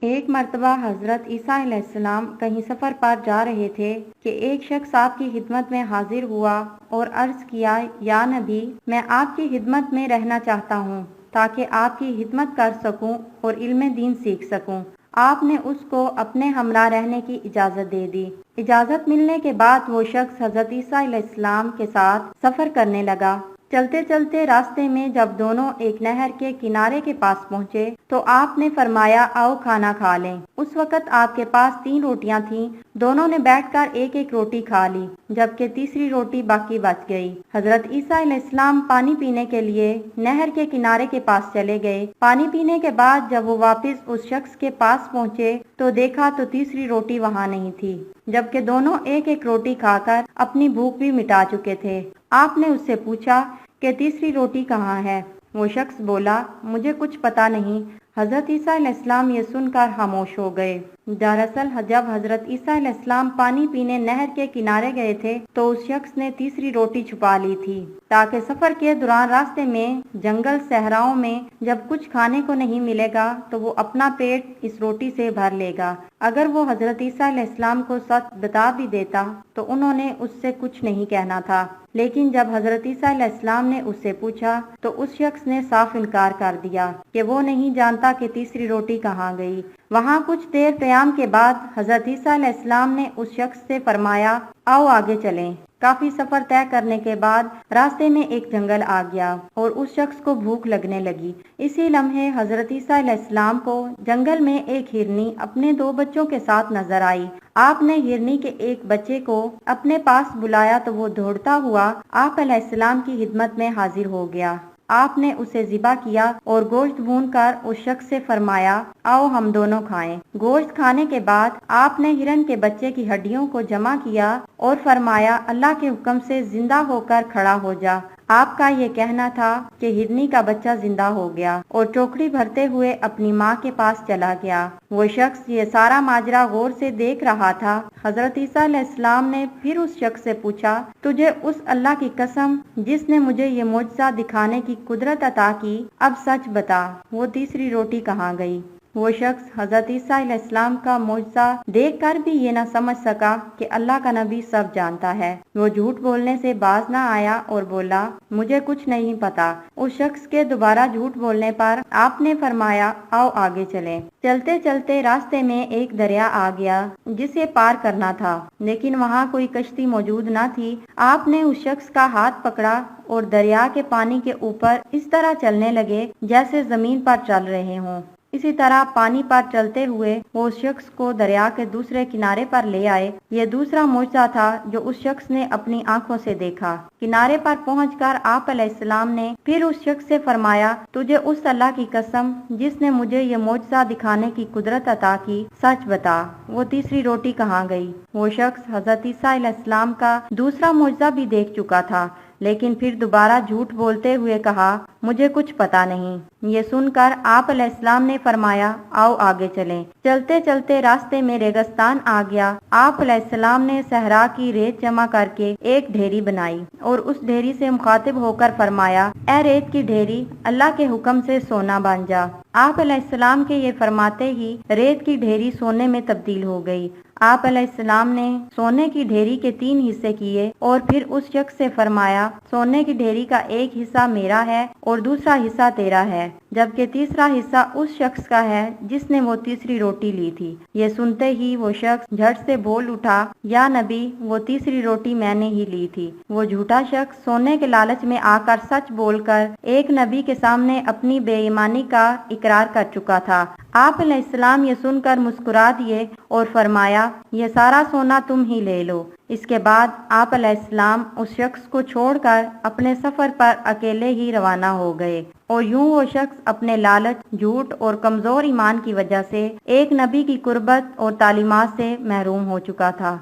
ایک مرتبہ حضرت عیسیٰ علیہ السلام کہیں سفر پر جا رہے تھے کہ ایک شخص آپ کی خدمت میں حاضر ہوا اور عرض کیا، یا نبی، میں آپ کی خدمت میں رہنا چاہتا ہوں تاکہ آپ کی خدمت کر سکوں اور علم دین سیکھ سکوں۔ آپ نے اس کو اپنے ہمراہ رہنے کی اجازت دے دی۔ اجازت ملنے کے بعد وہ شخص حضرت عیسیٰ علیہ السلام کے ساتھ سفر کرنے لگا۔ چلتے چلتے راستے میں جب دونوں ایک نہر کے کنارے کے پاس پہنچے تو آپ نے فرمایا، آؤ کھانا کھا لیں۔ اس وقت آپ کے پاس 3 روٹیاں تھیں۔ دونوں نے بیٹھ کر ایک ایک روٹی کھا لی، جبکہ تیسری روٹی باقی بچ گئی۔ حضرت عیسیٰ علیہ السلام پانی پینے کے لیے نہر کے کنارے کے پاس چلے گئے۔ پانی پینے کے بعد جب وہ واپس اس شخص کے پاس پہنچے تو دیکھا تو تیسری روٹی وہاں نہیں تھی، جبکہ دونوں ایک ایک روٹی کھا کر اپنی بھوک بھی مٹا چکے تھے۔ آپ نے اس سے پوچھا کہ تیسری روٹی کہاں ہے؟ وہ شخص بولا، مجھے کچھ پتا نہیں۔ حضرت عیسیٰ علیہ السلام یہ سن کر خاموش ہو گئے۔ دراصل جب حضرت عیسیٰ علیہ السلام پانی پینے نہر کے کنارے گئے تھے تو اس شخص نے تیسری روٹی چھپا لی تھی تاکہ سفر کے دوران راستے میں جنگل صحراؤں میں جب کچھ کھانے کو نہیں ملے گا تو وہ اپنا پیٹ اس روٹی سے بھر لے گا۔ اگر وہ حضرت عیسیٰ علیہ السلام کو سچ بتا بھی دیتا تو انہوں نے اس سے کچھ نہیں کہنا تھا، لیکن جب حضرت عیسیٰ علیہ السلام نے اس سے پوچھا تو اس شخص نے صاف انکار کر دیا کہ وہ نہیں جانتا کہ تیسری روٹی کہاں گئی۔ وہاں کچھ دیر قیام کے بعد حضرت عیسیٰ علیہ السلام نے اس شخص سے فرمایا، آؤ آگے چلیں۔ کافی سفر طے کرنے کے بعد راستے میں ایک جنگل آ گیا اور اس شخص کو بھوک لگنے لگی۔ اسی لمحے حضرت عیسیٰ علیہ السلام کو جنگل میں ایک ہرنی اپنے 2 بچوں کے ساتھ نظر آئی۔ آپ نے ہرنی کے ایک بچے کو اپنے پاس بلایا تو وہ دوڑتا ہوا آپ علیہ السلام کی خدمت میں حاضر ہو گیا۔ آپ نے اسے ذبح کیا اور گوشت بھون کر اس شخص سے فرمایا، آؤ ہم دونوں کھائیں۔ گوشت کھانے کے بعد آپ نے ہرن کے بچے کی ہڈیوں کو جمع کیا اور فرمایا، اللہ کے حکم سے زندہ ہو کر کھڑا ہو جا۔ آپ کا یہ کہنا تھا کہ ہرنی کا بچہ زندہ ہو گیا اور چوکڑی بھرتے ہوئے اپنی ماں کے پاس چلا گیا۔ وہ شخص یہ سارا ماجرا غور سے دیکھ رہا تھا۔ حضرت عیسیٰ علیہ السلام نے پھر اس شخص سے پوچھا، تجھے اس اللہ کی قسم جس نے مجھے یہ معجزہ دکھانے کی قدرت عطا کی، اب سچ بتا، وہ تیسری روٹی کہاں گئی؟ وہ شخص حضرت عیسیٰ علیہ السلام کا معجزہ دیکھ کر بھی یہ نہ سمجھ سکا کہ اللہ کا نبی سب جانتا ہے۔ وہ جھوٹ بولنے سے باز نہ آیا اور بولا، مجھے کچھ نہیں پتا۔ اس شخص کے دوبارہ جھوٹ بولنے پر آپ نے فرمایا، آؤ آگے چلیں۔ چلتے چلتے راستے میں ایک دریا آ گیا جسے پار کرنا تھا، لیکن وہاں کوئی کشتی موجود نہ تھی۔ آپ نے اس شخص کا ہاتھ پکڑا اور دریا کے پانی کے اوپر اس طرح چلنے لگے جیسے زمین پر چل رہے ہوں۔ اسی طرح پانی پر چلتے ہوئے وہ اس شخص کو دریا کے دوسرے کنارے پر لے آئے۔ یہ دوسرا معجزہ تھا جو اس شخص نے اپنی آنکھوں سے دیکھا۔ کنارے پر پہنچ کر آپ علیہ السلام نے پھر اس شخص سے فرمایا، تجھے اس اللہ کی قسم جس نے مجھے یہ معجزہ دکھانے کی قدرت عطا کی، سچ بتا، وہ تیسری روٹی کہاں گئی؟ وہ شخص حضرت عیسیٰ علیہ السلام کا دوسرا معجزہ بھی دیکھ چکا تھا، لیکن پھر دوبارہ جھوٹ بولتے ہوئے کہا، مجھے کچھ پتا نہیں۔ یہ سن کر آپ علیہ السلام نے فرمایا، آؤ آگے چلیں۔ چلتے چلتے راستے میں ریگستان آ گیا۔ آپ علیہ السلام نے صحرا کی ریت جمع کر کے ایک ڈھیری بنائی اور اس ڈھیری سے مخاطب ہو کر فرمایا، اے ریت کی ڈھیری، اللہ کے حکم سے سونا بن جا۔ آپ علیہ السلام کے یہ فرماتے ہی ریت کی ڈھیری سونے میں تبدیل ہو گئی۔ آپ علیہ السلام نے سونے کی ڈھیری کے 3 حصے کیے اور پھر اس شخص سے فرمایا، سونے کی ڈھیری کا ایک حصہ میرا ہے اور دوسرا حصہ تیرا ہے، جبکہ تیسرا حصہ اس شخص کا ہے جس نے وہ تیسری روٹی لی تھی۔ یہ سنتے ہی وہ شخص جھٹ سے بول اٹھا، یا نبی، وہ تیسری روٹی میں نے ہی لی تھی۔ وہ جھوٹا شخص سونے کے لالچ میں آ کر سچ بول کر ایک نبی کے سامنے اپنی بے ایمانی کا اقرار کر چکا تھا۔ آپ علیہ السلام یہ سن کر مسکرا دیے اور فرمایا، یہ سارا سونا تم ہی لے لو۔ اس کے بعد آپ علیہ السلام اس شخص کو چھوڑ کر اپنے سفر پر اکیلے ہی روانہ ہو گئے، اور یوں وہ شخص اپنے لالچ، جھوٹ اور کمزور ایمان کی وجہ سے ایک نبی کی قربت اور تعلیمات سے محروم ہو چکا تھا۔